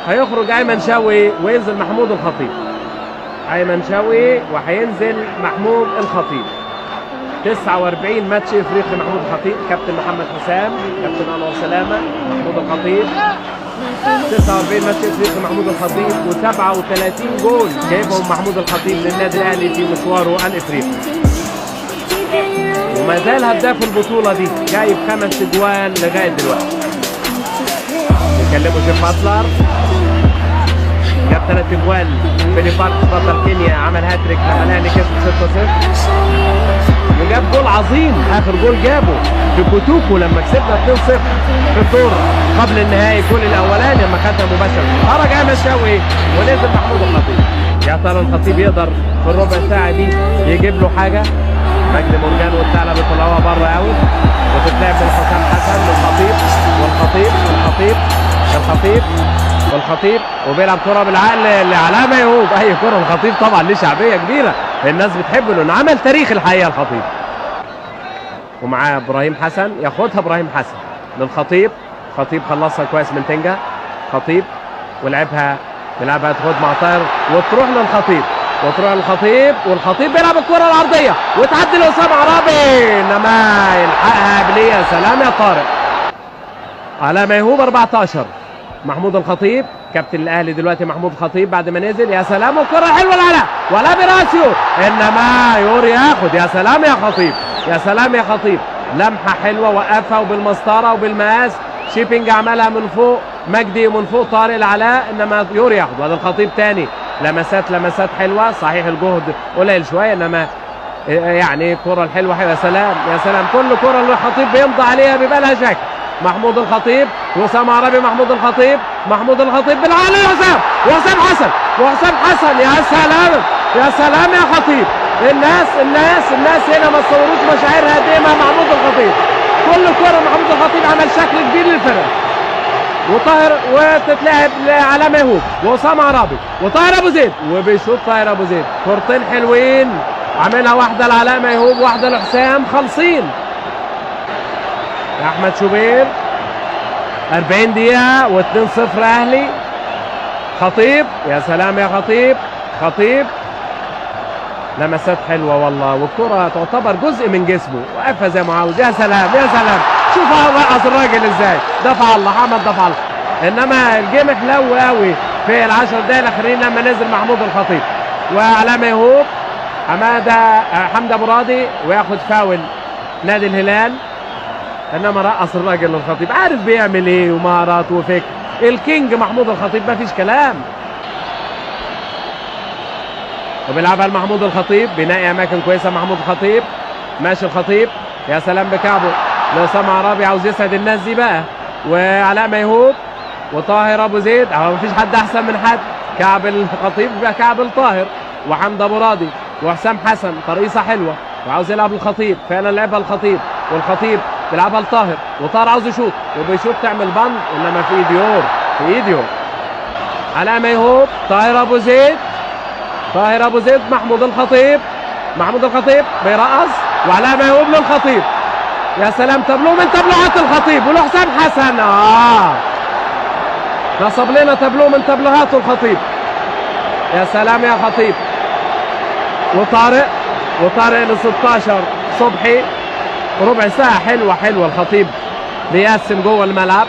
هيخرج ايمن شوقي وينزل محمود الخطيب. ايمن شوقي وهينزل محمود الخطيب. 49 ماتش افريقي محمود الخطيب. كابتن محمد حسام، كابتن انور سلامه، محمود الخطيب. 49 ماتش افريقي محمود الخطيب و37 جول جايبهم محمود الخطيب للنادي الاهلي في مشواره الافريقي. وما زال هداف البطوله دي، جايب 5 اجوال لغايه دلوقتي. يكلموا جيف باتلر، جاب 3 اجوال. بيلي بارك بطل كينيا عمل هاتريك لما الاهلي كسب 6-0. وجاب جول عظيم، اخر جول جابه في كوتوكو لما كسبنا 2-0 في الدور قبل النهائي. الجول الاولاني لما خدها مباشره. خرج ايمن شوقي ونزل محمود الخطيب. يا ترى الخطيب يقدر في الربع ساعه دي يجيب له حاجه؟ مجدي مرجان والثعلب بيطلعوها بره اوت، وتتلعب من حسام حسن للخطيب والخطيب والخطيب والخطيب والخطيب، وبيلعب كره بالعقل لعلاء ميهوب. اي كره الخطيب طبعا ليه شعبيه كبيره، الناس بتحبه لانه عمل تاريخ الحقيقه الخطيب. ومعاه ابراهيم حسن، ياخدها ابراهيم حسن للخطيب. خطيب خلصها كويس من تنجا. خطيب ولعبها، بيلعبها تاخد مع طاهر وتروح للخطيب، وتروح للخطيب، والخطيب بيلعب الكره العرضيه وتعدي لاسامه عرابي، انما يلحقها قبليه. يا سلام يا طارق. علاء ميهوب 14. محمود الخطيب كابتن الاهلي دلوقتي. محمود الخطيب بعد ما نزل، يا سلام، والكره حلوه لعلاء ولا براسيو، انما يوري ياخد. يا سلام يا خطيب، يا سلام يا خطيب. لمحه حلوه وقفها وبالمسطره وبالمقاس. شيبينج عملها من فوق، مجدي من فوق طارق لعلاء، انما يوري ياخد. هذا الخطيب تاني لمسات حلوه. صحيح الجهد قليل شويه، انما يعني الكره الحلوه حلوه. يا سلام يا سلام، كل كره اللي الخطيب بيمضي عليها بيبقى لها شكل. محمود الخطيب وسام عربي. محمود الخطيب، محمود الخطيب بالعقل وحسام حسن، وحسام حسن. يا سلام يا سلام يا خطيب. الناس هنا ما تصوروش مشاعرها قد ايه مع محمود الخطيب. كل كره محمود الخطيب عمل شكل كبير للفرقه. وطاهر، وتتلعب لعلاء ميهوب واسامه عربي وطاهر ابو زيد، وبيشوط طاهر ابو زيد. كورتين حلوين عاملها، واحده لعلاء ميهوب واحده لحسام، خالصين. احمد شوبير 40 دقيقه و2-0 اهلي. خطيب، يا سلام يا خطيب. خطيب لمسات حلوه والله، والكره تعتبر جزء من جسمه، وقفها زي ما عاوز. يا سلام يا سلام، شوف رقص الراجل ازاي، دفع الله حمد دفع الله. انما الجيم حلو قوي في ال10 دقايق الاخرين لما نزل محمود الخطيب. وعلاء ميهوب حمد ابو راضي، وياخد فاول نادي الهلال. انما رقص الراجل الخطيب، عارف بيعمل ايه ومهارات وفكر. الكينج محمود الخطيب مفيش كلام. وبيلعبها لمحمود الخطيب، بينقي اماكن كويسه محمود الخطيب. ماشي الخطيب، يا سلام بكعبه لاسامه عرابي، عاوز يسعد الناس دي بقى. وعلاء ميهوب وطاهر ابو زيد، مفيش حد احسن من حد. كعب الخطيب بقى كعب الطاهر، وحمد ابو راضي وحسام حسن. ترقيصه حلوه وعاوز يلعب الخطيب، فعلا لعبها الخطيب، والخطيب بيلعبها لطاهر، وطاهر عاوز يشوط وبيشوط تعمل بند، انما في ايديور، في ايديور. علاء ميهوب، طاهر ابو زيد، طاهر ابو زيد، محمود الخطيب. محمود الخطيب بيرقص، وعلاء ميهوب للخطيب. يا سلام، تابلو من تابلوهات الخطيب ولحسام حسن. نصب لنا تابلو من تابلوهات الخطيب. يا سلام يا خطيب. وطارق ل16 صبحي. ربع ساعة حلوة الخطيب بيقسم جوه الملعب.